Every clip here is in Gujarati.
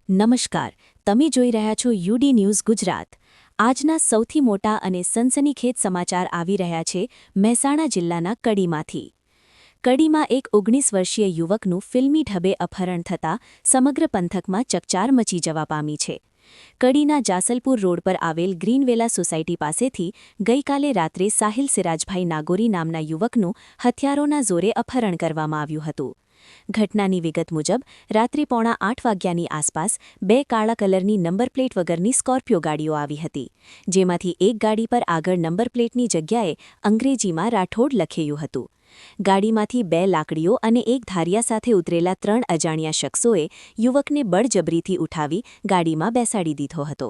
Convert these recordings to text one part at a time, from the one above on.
નમસ્કાર, તમે જોઈ રહ્યા છો યુડી ન્યૂઝ ગુજરાત। આજના સૌથી મોટા અને સનસનીખેજ સમાચાર આવી રહ્યા છે મહેસાણા જિલ્લાના કડીમાંથી। કડીમાં એક 19 વર્ષીય યુવકનું ફિલ્મી ઢબે અપહરણ થતાં સમગ્ર પંથકમાં ચકચાર મચી જવા પામી છે। કડીના જાસલપુર રોડ પર આવેલ ગ્રીનવેલા સોસાયટી પાસેથી ગઈકાલે રાત્રે સાહિલ સિરાજભાઈ નાગોરી નામના યુવકનું હથિયારોના જોરે અપહરણ કરવામાં આવ્યું હતું। ઘટનાની વિગત મુજબ રાત્રે 7:45 વાગ્યાની આસપાસ બે કાળા કલરની નંબર પ્લેટ વગરની સ્કોર્પિયો ગાડીઓ આવી હતી, જેમાંથી એક ગાડી પર આગળ નંબર પ્લેટની જગ્યાએ અંગ્રેજીમાં રાઠોડ લખેલું હતું। ગાડીમાંથી બે લાકડીઓ અને એક ધારિયા સાથે ઉતરેલા 3 અજાણ્યા શખ્સોએ યુવકને બળજબરીથી ઉઠાવી ગાડીમાં બેસાડી દીધો હતો।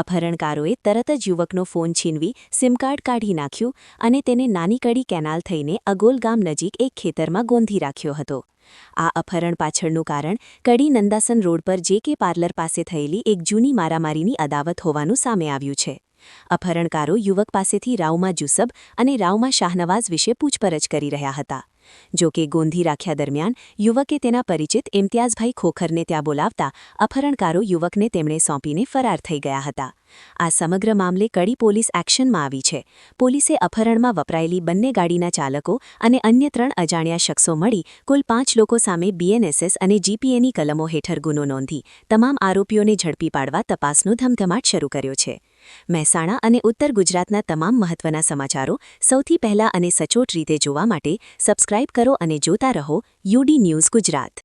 અપહરણકારોએ તરત જ યુવકનો ફોન છીનવી સિમ કાર્ડ કાઢી નાખ્યું અને તેને નાની કડી કેનાલ થઈને અગોલ ગામ નજીક એક ખેતરમાં ગોંધી રાખ્યો હતો। આ અપહરણ પાછળનું કારણ કડી નંદાસન રોડ પર જે.કે. પાર્લર પાસે થયેલી એક જૂની મારામારીની અદાવત હોવાનું સામે આવ્યું છે। અપહરણકારો યુવક પાસેથી રાઉમા જુસબ અને રાઉમા શાહનવાઝ વિશે પૂછપરછ કરી રહ્યા હતા। જો કે ગોંધી રાખ્યા દરમિયાન યુવકે તેના પરિચિત ઇમ્તિયાઝભાઈ ખોખરને ત્યાં બોલાવતા અપહરણકારો યુવકને તેમણે સોંપીને ફરાર થઈ ગયા હતા। આ સમગ્ર મામલે કડી પોલીસ એક્શનમાં આવી છે। પોલીસે અપહરણમાં વપરાયેલી બંને ગાડીના ચાલકો અને અન્ય 3 અજાણ્યા શખ્સો મળી કુલ 5 લોકો સામે બીએનએસએસ અને જીપીએની કલમો હેઠળ ગુનો નોંધી તમામ આરોપીઓને ઝડપી પાડવા તપાસનો ધમધમાટ શરૂ કર્યો છે। મહેસાણા અને ઉત્તર ગુજરાતના તમામ મહત્વના સમાચારો સૌથી પહેલા અને સચોટ રીતે જોવા માટે સબસ્ક્રાઇબ કરો અને જોતા રહો યુડી ન્યૂઝ ગુજરાત।